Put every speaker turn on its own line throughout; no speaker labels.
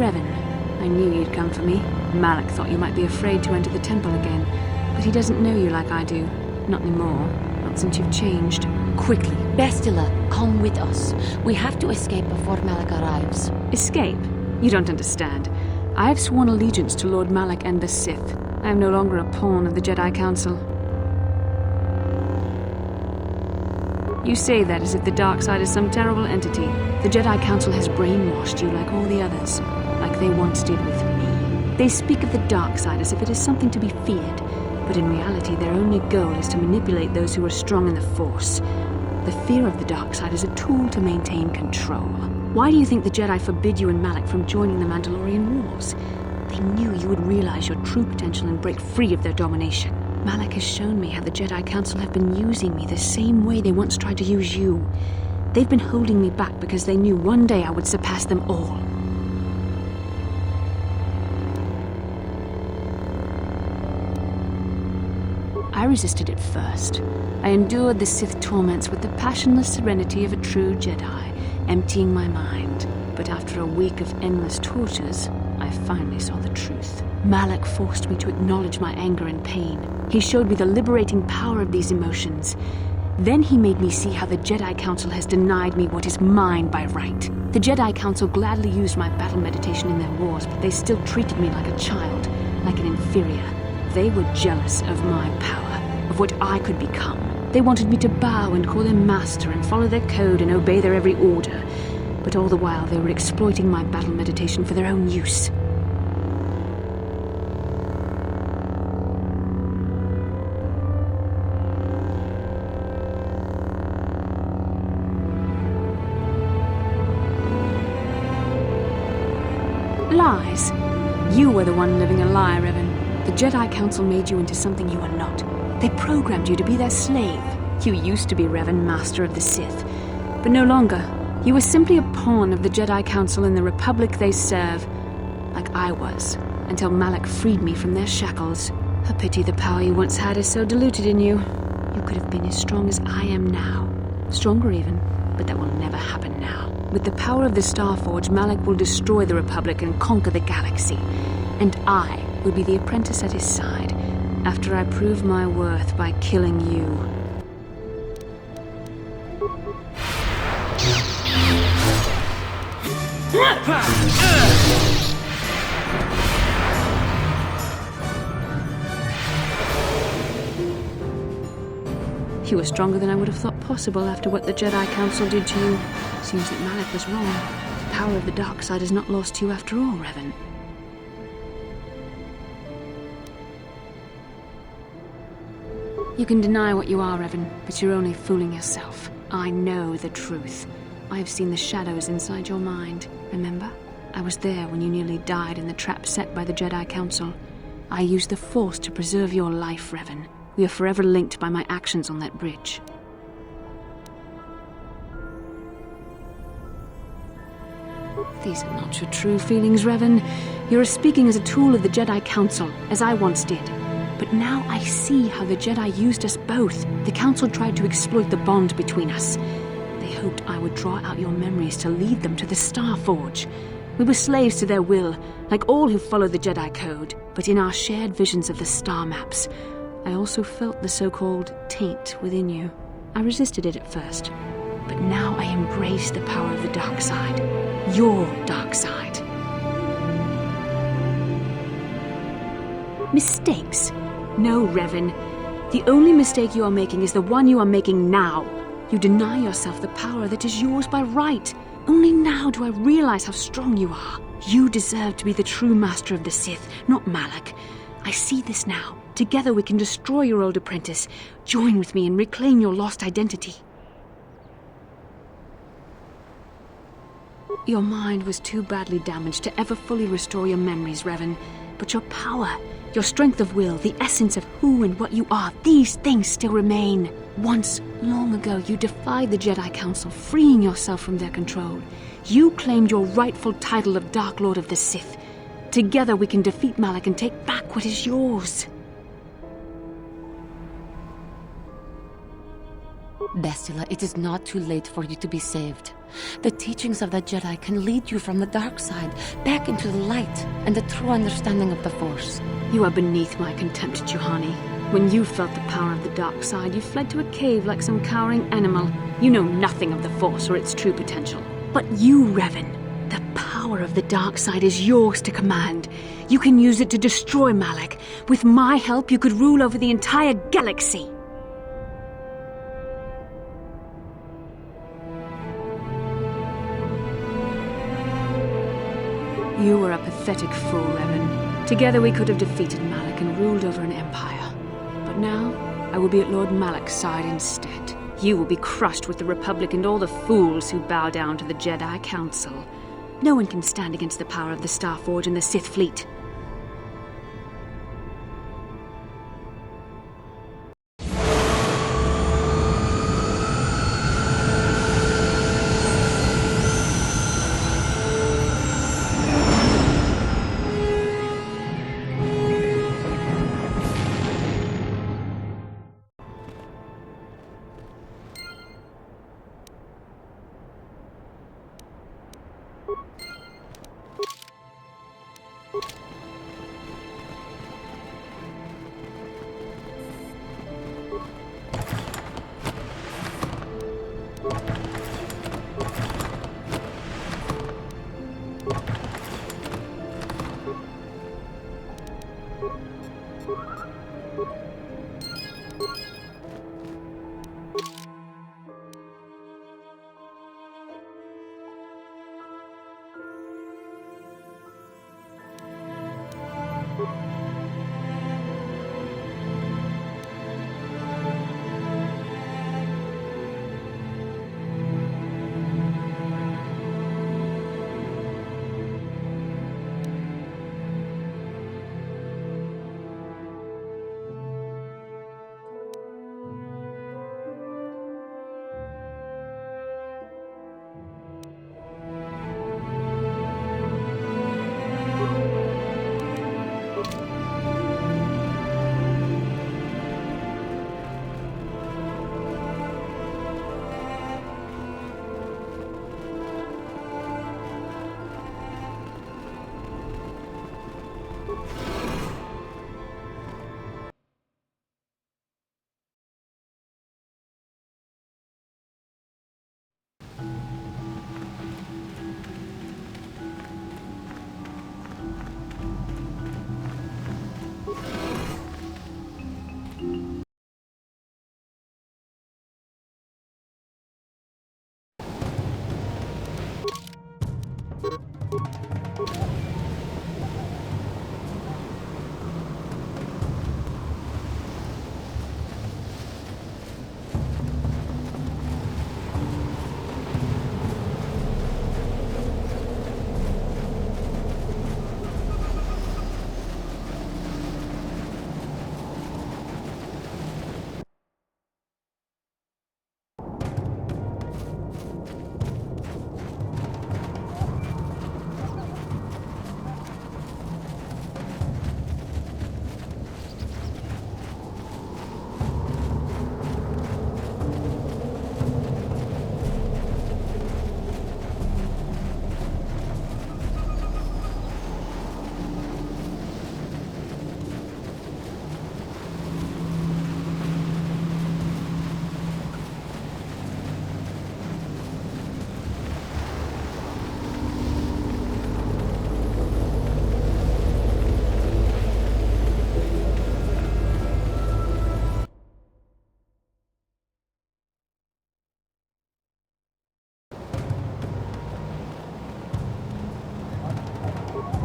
Revan, I knew you'd come for me. Malak thought you might be afraid to enter the temple again, but he doesn't know you like I do. Not anymore. Not since you've changed. Quickly.
Bastila, come with us. We have to escape before Malak arrives.
Escape? You don't understand. I have sworn allegiance to Lord Malak and the Sith. I am no longer a pawn of the Jedi Council. You say that as if the dark side is some terrible entity. The Jedi Council has brainwashed you like all the others, like they once did with me. They speak of the dark side as if it is something to be feared, but in reality their only goal is to manipulate those who are strong in the Force. The fear of the dark side is a tool to maintain control. Why do you think the Jedi forbid you and Malak from joining the Mandalorian Wars? They knew you would realize your true potential and break free of their domination. Malak has shown me how the Jedi Council have been using me the same way they once tried to use you. They've been holding me back because they knew one day I would surpass them all. I resisted at first. I endured the Sith torments with the passionless serenity of a true Jedi, emptying my mind. But after a week of endless tortures, I finally saw the truth. Malak forced me to acknowledge my anger and pain. He showed me the liberating power of these emotions. Then he made me see how the Jedi Council has denied me what is mine by right. The Jedi Council gladly used my battle meditation in their wars, but they still treated me like a child, like an inferior. They were jealous of my power, of what I could become. They wanted me to bow and call them master and follow their code and obey their every order. But all the while they were exploiting my battle meditation for their own use. Lies. You were the one living a lie, Revan. The Jedi Council made you into something you are not. They programmed you to be their slave. You used to be Revan, Master of the Sith, but no longer. You were simply a pawn of the Jedi Council in the Republic they serve, like I was, until Malak freed me from their shackles. A pity the power you once had is so diluted in you. You could have been as strong as I am now. Stronger even, but that will never happen now. With the power of the Starforge, Malak will destroy the Republic and conquer the galaxy. And I will be the apprentice at his side, after I prove my worth by killing you. You were stronger than I would have thought possible after what the Jedi Council did to you. Seems that Malak was wrong. The power of the dark side is not lost to you after all, Revan. You can deny what you are, Revan, but you're only fooling yourself. I know the truth. I have seen the shadows inside your mind. Remember? I I was there when you nearly died in the trap set by the Jedi Council. I used the Force to preserve your life, Revan. We are forever linked by my actions on that bridge. These are not your true feelings, Revan. You are speaking as a tool of the Jedi Council, as I once did. But now I see how the Jedi used us both. The Council tried to exploit the bond between us. They hoped I would draw out your memories to lead them to the Star Forge. We were slaves to their will, like all who follow the Jedi Code. But in our shared visions of the star maps, I also felt the so-called taint within you. I resisted it at first, but now I embrace the power of the dark side. Your dark side. Mistakes? No, Revan. The only mistake you are making is the one you are making now. You deny yourself the power that is yours by right. Only now do I realize how strong you are. You deserve to be the true master of the Sith, not Malak. I see this now. Together we can destroy your old apprentice. Join with me and reclaim your lost identity. Your mind was too badly damaged to ever fully restore your memories, Revan. But your power, your strength of will, the essence of who and what you are, these things still remain. Once, long ago, you defied the Jedi Council, freeing yourself from their control. You claimed your rightful title of Dark Lord of the Sith. Together we can defeat Malak and take back what is yours.
Bastila, it is not too late for you to be saved. The teachings of the Jedi can lead you from the dark side back into the light and the true understanding of the Force.
You are beneath my contempt, Juhani. When you felt the power of the dark side, you fled to a cave like some cowering animal. You know nothing of the Force or its true potential. But you, Revan, the power of the dark side is yours to command. You can use it to destroy Malak. With my help, you could rule over the entire galaxy. You were a pathetic fool, Revan. Together we could have defeated Malak and ruled over an empire. But now, I will be at Lord Malak's side instead. You will be crushed with the Republic and all the fools who bow down to the Jedi Council. No one can stand against the power of the Star Forge and the Sith fleet.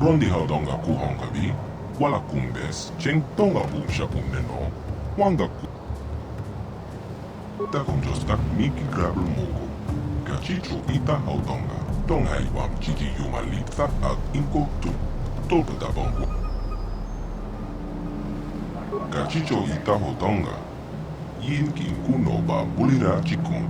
Rondi haudonga kuhongavi, wala kumbes, cheng tonga bumsha unneno, wanga ku. Takunjos tak miki grabel mugo. Gachicho ita haudonga, tonga iwam chiki yumalita ag inko tu. Tolka tabongo. Gachicho ita haudonga, yin kin kuno ba bulira chikun.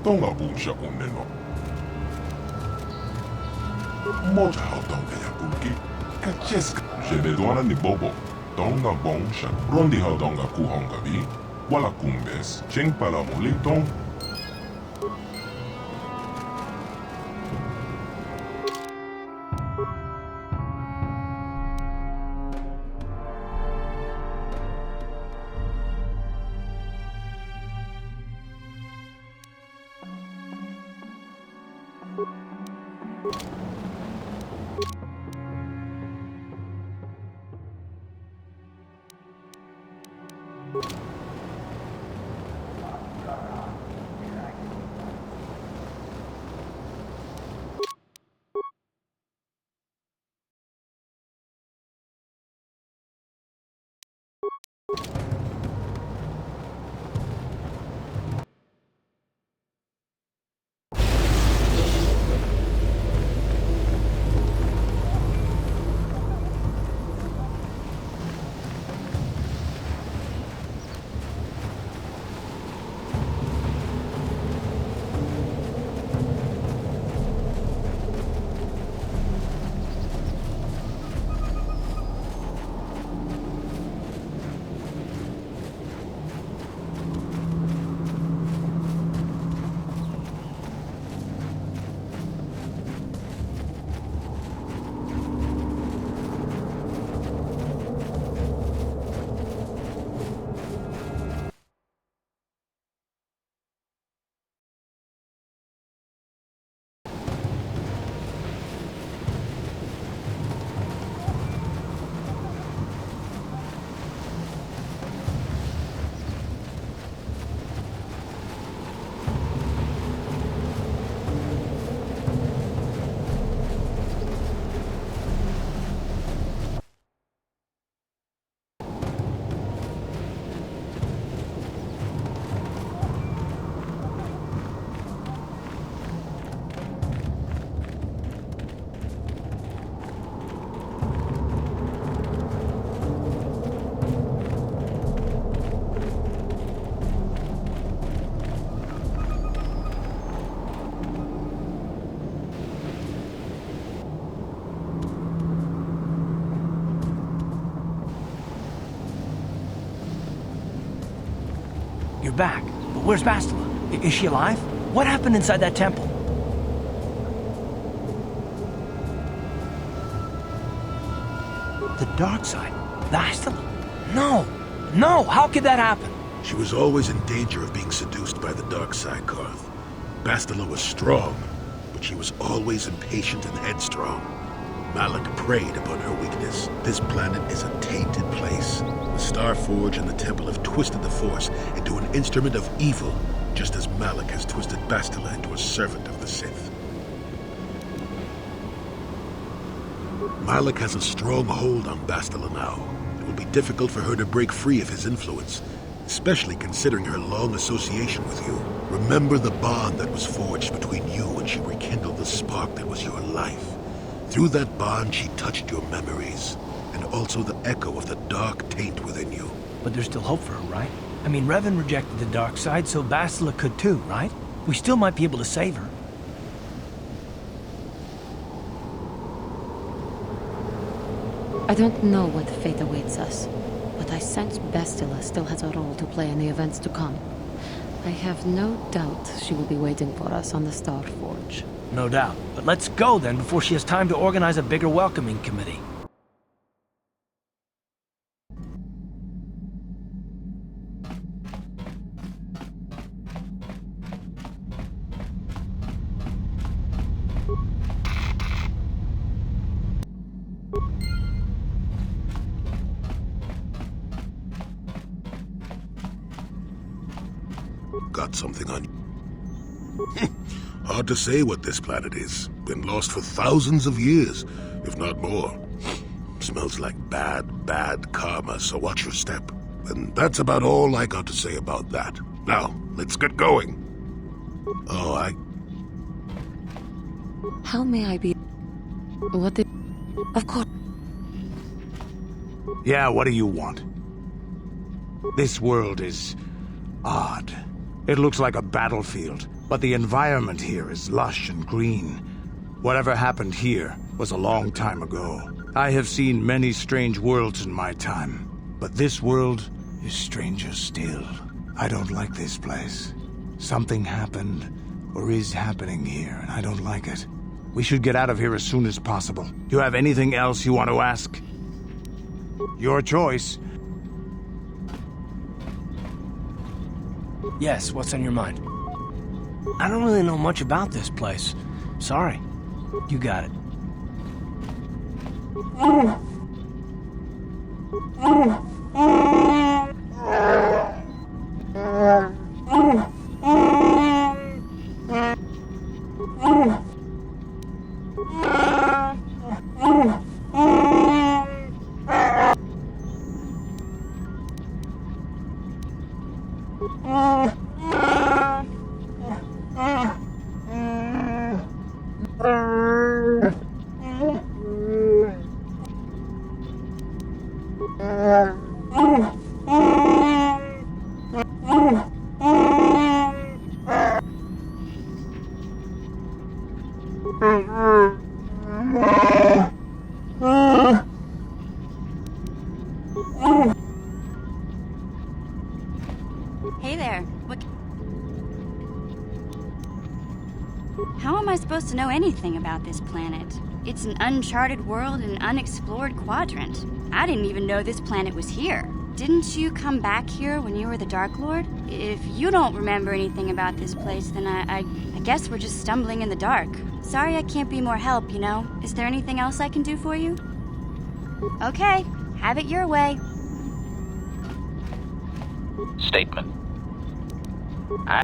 Tonga bumsha unneno. Moja haudonga ya bulki. Kacheska. Jebeduana ni bobo. Tonga bumsha. Rondi haudonga kuhonga vi. Wala kumbes. Cheng pala molitong.
You're back. But where's Bastila? Is she alive? What happened inside that temple? The dark side? Bastila? No! No! How could that happen?
She was always in danger of being seduced by the dark side, Karth. Bastila was strong, but she was always impatient and headstrong. Malak preyed upon her weakness. This planet is a tainted place. The Starforge and the Temple have twisted the Force into an instrument of evil, just as Malak has twisted Bastila into a servant of the Sith. Malak has a strong hold on Bastila now. It will be difficult for her to break free of his influence, especially considering her long association with you. Remember the bond that was forged between you when she rekindled the spark that was your life. Through that bond, she touched your memories, and also the echo of the dark taint within you.
But there's still hope for her, right? I mean, Revan rejected the dark side, so Bastila could too, right? We still might be able to save her.
I don't know what fate awaits us, but I sense Bastila still has a role to play in the events to come. I have no doubt she will be waiting for us on the Starforge.
No doubt. But let's go then before she has time to organize a bigger welcoming committee.
Got something on you? Hard to say what this planet is. Been lost for thousands of years, if not more. Smells like bad karma, so watch your step. And that's about all I got to say about that. Now, let's get going. Oh,
How may I be... What the... Of course.
Yeah, what do you want? This world is... odd. It looks like a battlefield, but the environment here is lush and green. Whatever happened here was a long time ago. I have seen many strange worlds in my time, but this world is stranger still. I don't like this place. Something happened, or is happening here, and I don't like it. We should get out of here as soon as possible. Do you have anything else you want to ask? Your choice.
Yes, what's on your mind? I don't really know much about this place. Sorry. You got it.
Hey there. How am I supposed to know anything about this planet? It's an uncharted world in an unexplored quadrant. I didn't even know this planet was here. Didn't you come back here when you were the Dark Lord? If you don't remember anything about this place, then I guess we're just stumbling in the dark. Sorry I can't be more help, you know? Is there anything else I can do for you? Okay, have it your way.
Statement. I